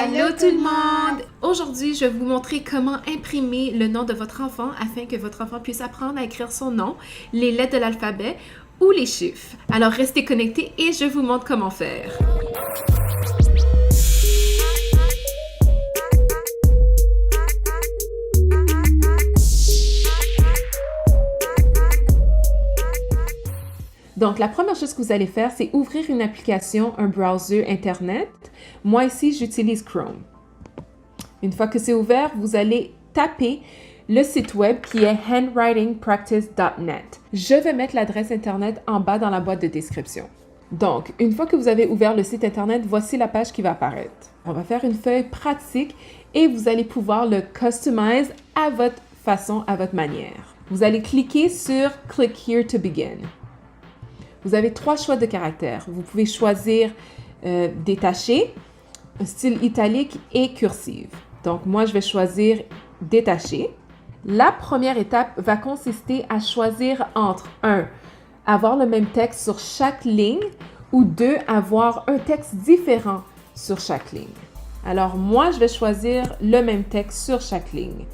Allô tout le monde! Aujourd'hui, je vais vous montrer comment imprimer le nom de votre enfant afin que votre enfant puisse apprendre à écrire son nom, les lettres de l'alphabet ou les chiffres. Alors restez connectés et je vous montre comment faire. Donc, la première chose que vous allez faire, c'est ouvrir une application, un browser Internet. Moi, ici, j'utilise Chrome. Une fois que c'est ouvert, vous allez taper le site web qui est handwritingpractice.net. Je vais mettre l'adresse Internet en bas dans la boîte de description. Donc, une fois que vous avez ouvert le site Internet, voici la page qui va apparaître. On va faire une feuille pratique et vous allez pouvoir le customize à votre façon, à votre manière. Vous allez cliquer sur « Click here to begin ». Vous avez 3 choix de caractères. Vous pouvez choisir détaché, style italique et cursive. Donc, moi, je vais choisir détaché. La première étape va consister à choisir entre 1. Avoir le même texte sur chaque ligne ou 2. Avoir un texte différent sur chaque ligne. Alors, moi, je vais choisir le même texte sur chaque ligne.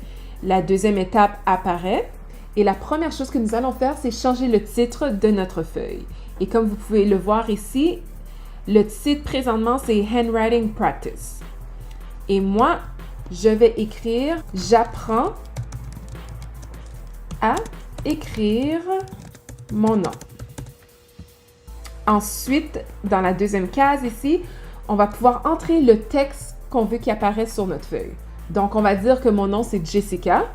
La deuxième étape apparaît. Et la première chose que nous allons faire, c'est changer le titre de notre feuille. Et comme vous pouvez le voir ici, le titre présentement, c'est Handwriting Practice. Et moi, je vais écrire « J'apprends à écrire mon nom ». Ensuite, dans la deuxième case ici, on va pouvoir entrer le texte qu'on veut qu'il apparaisse sur notre feuille. Donc, on va dire que mon nom, c'est Jessica.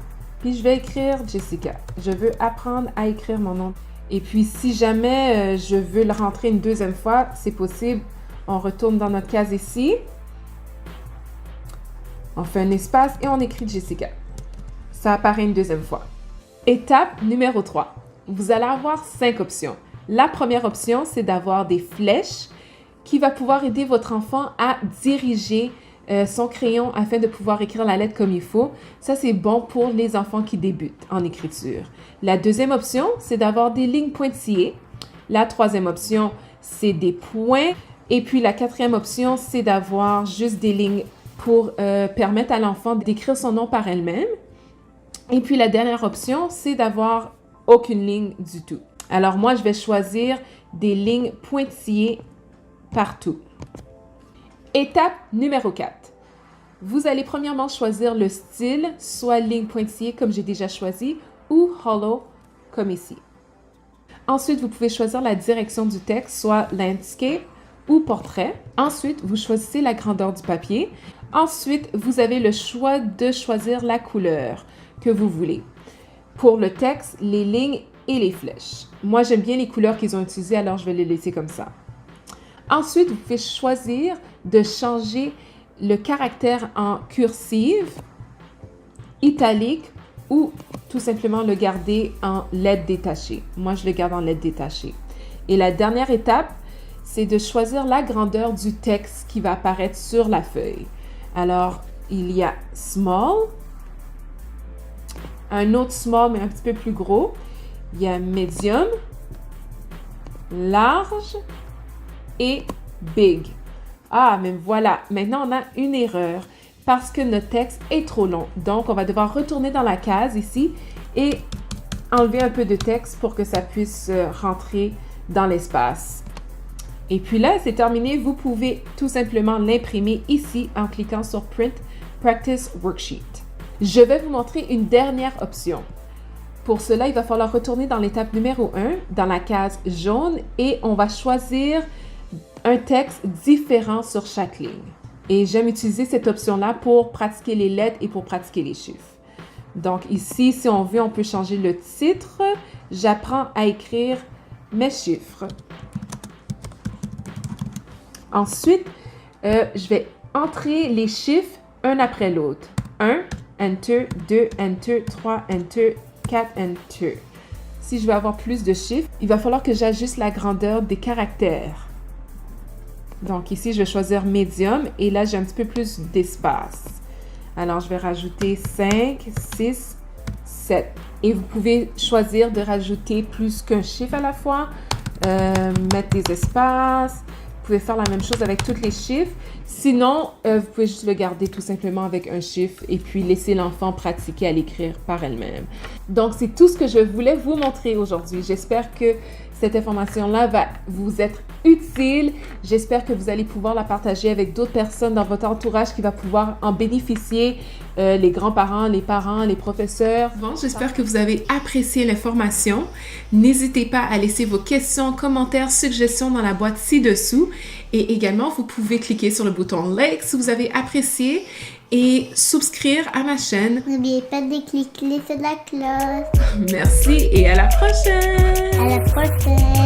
Puis, je vais écrire Jessica. Je veux apprendre à écrire mon nom. Et puis, si jamais je veux le rentrer une deuxième fois, c'est possible. On retourne dans notre case ici. On fait un espace et on écrit Jessica. Ça apparaît une deuxième fois. Étape numéro 3. Vous allez avoir 5 options. La première option, c'est d'avoir des flèches qui va pouvoir aider votre enfant à diriger son crayon afin de pouvoir écrire la lettre comme il faut. Ça, c'est bon pour les enfants qui débutent en écriture. La deuxième option, c'est d'avoir des lignes pointillées. La troisième option, c'est des points. Et puis, la quatrième option, c'est d'avoir juste des lignes pour permettre à l'enfant d'écrire son nom par elle-même. Et puis, la dernière option, c'est d'avoir aucune ligne du tout. Alors, moi, je vais choisir des lignes pointillées partout. Étape numéro 4. Vous allez premièrement choisir le style, soit ligne pointillée comme j'ai déjà choisi, ou hollow comme ici. Ensuite, vous pouvez choisir la direction du texte, soit landscape ou portrait. Ensuite, vous choisissez la grandeur du papier. Ensuite, vous avez le choix de choisir la couleur que vous voulez. Pour le texte, les lignes et les flèches. Moi, j'aime bien les couleurs qu'ils ont utilisées, alors je vais les laisser comme ça. Ensuite, vous pouvez choisir de changer le caractère en cursive, italique ou tout simplement le garder en lettres détachées. Moi, je le garde en lettres détachées. Et la dernière étape, c'est de choisir la grandeur du texte qui va apparaître sur la feuille. Alors, il y a small, un autre small mais un petit peu plus gros. Il y a medium, large et big. Ah, mais voilà, maintenant on a une erreur parce que notre texte est trop long. Donc, on va devoir retourner dans la case ici et enlever un peu de texte pour que ça puisse rentrer dans l'espace. Et puis là, c'est terminé. Vous pouvez tout simplement l'imprimer ici en cliquant sur Print Practice Worksheet. Je vais vous montrer une dernière option. Pour cela, il va falloir retourner dans l'étape numéro 1, dans la case jaune, et on va choisir un texte différent sur chaque ligne. Et j'aime utiliser cette option-là pour pratiquer les lettres et pour pratiquer les chiffres. Donc ici, si on veut, on peut changer le titre. J'apprends à écrire mes chiffres. Ensuite, je vais entrer les chiffres un après l'autre. 1, Enter, 2, Enter, 3, Enter, 4, Enter. Si je veux avoir plus de chiffres, il va falloir que j'ajuste la grandeur des caractères. Donc ici, je vais choisir Medium et là, j'ai un petit peu plus d'espace. Alors, je vais rajouter 5, 6, 7. Et vous pouvez choisir de rajouter plus qu'un chiffre à la fois, mettre des espaces, Vous pouvez faire la même chose avec tous les chiffres. Sinon, vous pouvez juste le garder tout simplement avec un chiffre et puis laisser l'enfant pratiquer à l'écrire par elle-même. Donc, c'est tout ce que je voulais vous montrer aujourd'hui. J'espère que cette information-là va vous être utile. J'espère que vous allez pouvoir la partager avec d'autres personnes dans votre entourage qui va pouvoir en bénéficier, les grands-parents, les parents, les professeurs. Bon, j'espère que vous avez apprécié l'information. N'hésitez pas à laisser vos questions, commentaires, suggestions dans la boîte ci-dessous. Et également, vous pouvez cliquer sur le bouton like si vous avez apprécié et souscrire à ma chaîne. N'oubliez pas de cliquer sur la cloche. Merci et à la prochaine! À la prochaine!